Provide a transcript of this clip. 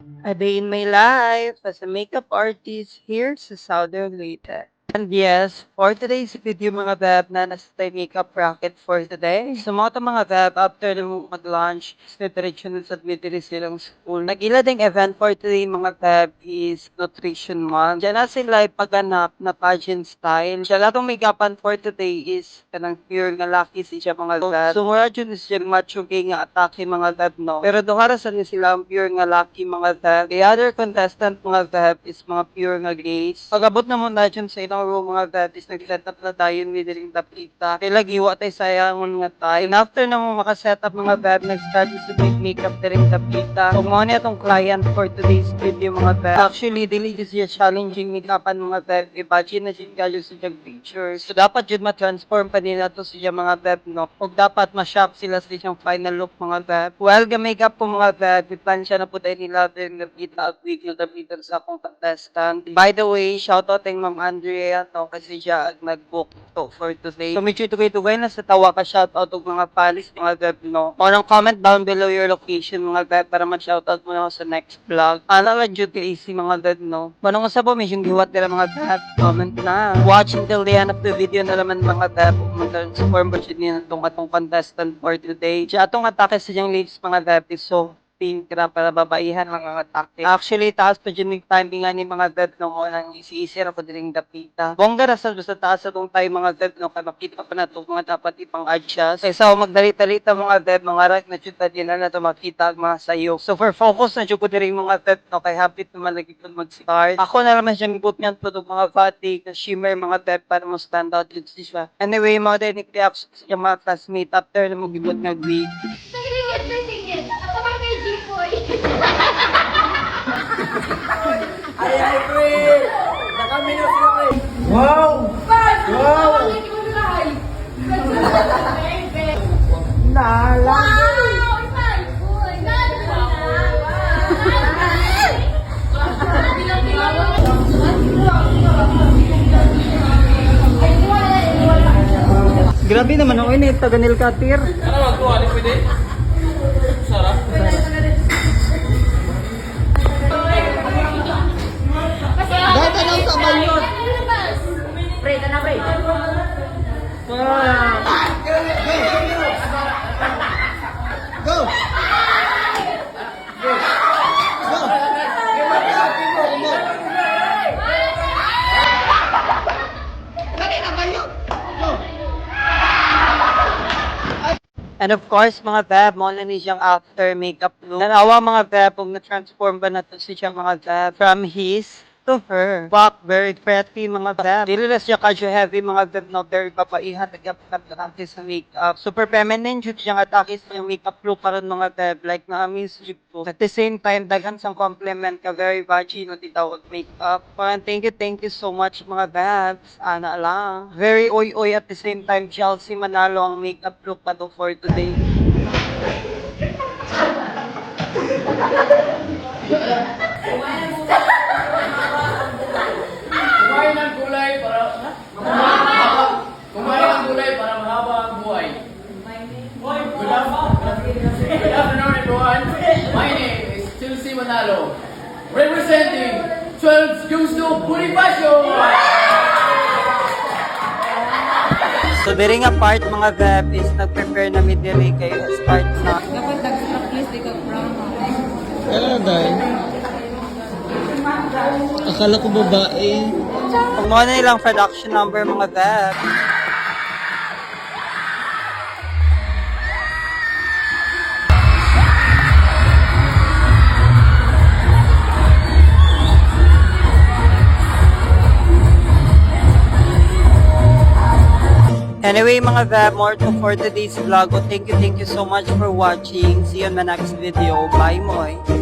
A day in my life as a makeup artist here sa Southern Leyte. And yes, for today's video mga beb, na nasa tayo makeup bracket for today. So mga beb, after nung mag-lunch, is diretso na sa diri silang school. Nag-ila ding event for today mga beb is Nutrition Month. Diyan na sila ipagganap na pageant style. Siya latong makeupan for today is kanang pure nga lucky siya mga beb. So mura dyan is yung macho gay nga atake mga beb no. Pero dohara sa sila ang pure nga lucky mga beb. The other contestant mga beb is mga pure nga gays. Pag-abot na mo na dyan sa ilang room mga beb is nag-set up na tayo with ring tapita. Kaya lagiwa tayo sayangon nga tayo. And after na mo makaset up mga beb, nag-start sa makeup na ring tapita. So mo na itong client for today's video mga beb. Actually, dili just yung challenging makeupan mga beb. Imagine na dyan kayo sa dyan pictures. So dapat dyan ma-transform pa nila to sa mga beb no. O dapat ma-shop sila sa dyan final look mga beb. Well, ga makeup po mga beb, iplansya na po tayo nila ring tapita at video tapita sa akong contestant. By the way, shoutout kay Ma'am Andrea to kasi siya nag-book to for today. So medyo tugay-tugay na sa tawa ka shoutout og mga palis mga beb no. Or comment down below your location mga beb para ma-shoutout mo na ako sa next vlog. Ano lang dyan easy mga beb no. Manong sa po medyo giwat nila mga beb. Comment na. Watch until the end of the video na naman mga beb. Mag-transform ba siya nitong atong contestant for today. Siya atong atake sa diyang ladies mga beb is so pink na para babaihan mga atake. Actually, taas pa dyan yung timing nga ni mga beb nung unang isi-isi na ko diring dapita. Bongga na sa taas atong time mga beb nung kaya makita pa na ito mga dapat ipang-adjust. Kaysa magdali-dalita mga beb, mga right na dyan din na ito makita ang mga sayo. So for focus na dyan ko diring mga beb no, kaya happy naman lagi ko mag-start. Ako na naman siyang boot niyan po itong mga fatigue, shimmer mga beb para mo stand out dito siya. Anyway, mga dining reactions sa mga classmate after na mo gibot nga wig. Natingin. Ako ba kay G-Boy? Ay, pre! Nakaminaw sila, pre! Wow! Wow! Nala! Grabe naman ako ini, taga-nail cutter. Ano lang ko? Ano pwede? Sarap. Data lang sa balyon. Pre, na pre. Go! And of course, mga beb, mo na ni siyang after makeup look. Nanawa mga beb, kung na-transform ba na to siya mga beb from his to her. Fuck, very pretty mga beb. Dili na siya kadyo heavy mga beb, no, very papaihan, nag-atake sa makeup. Super feminine, dito siyang atake sa makeup look karon mga beb, like na-amaze ko. At the same time, daghan sang compliment ka, very vaggy, no, titawag makeup. Parang thank you so much mga bebs. Ana lang. Very oy-oy at the same time, Chelsea Manalo ang makeup look pa to for today. Kumain ng gulay para... Kumain ng gulay para mahaba ang buhay. Good afternoon, everyone. My name is Chelsea Manalo, representing 12 Gusto Bonifacio. So, diri nga part mga beb is nag-prepare na mi diri kayo start na. Dapat nag-practice di ka drama. Ano dahil? Akala ko babae. Kung mo na ilang production number mga beb. Anyway mga beb, more to for today's vlog. Thank you so much for watching. See you on my next video. Bye moy!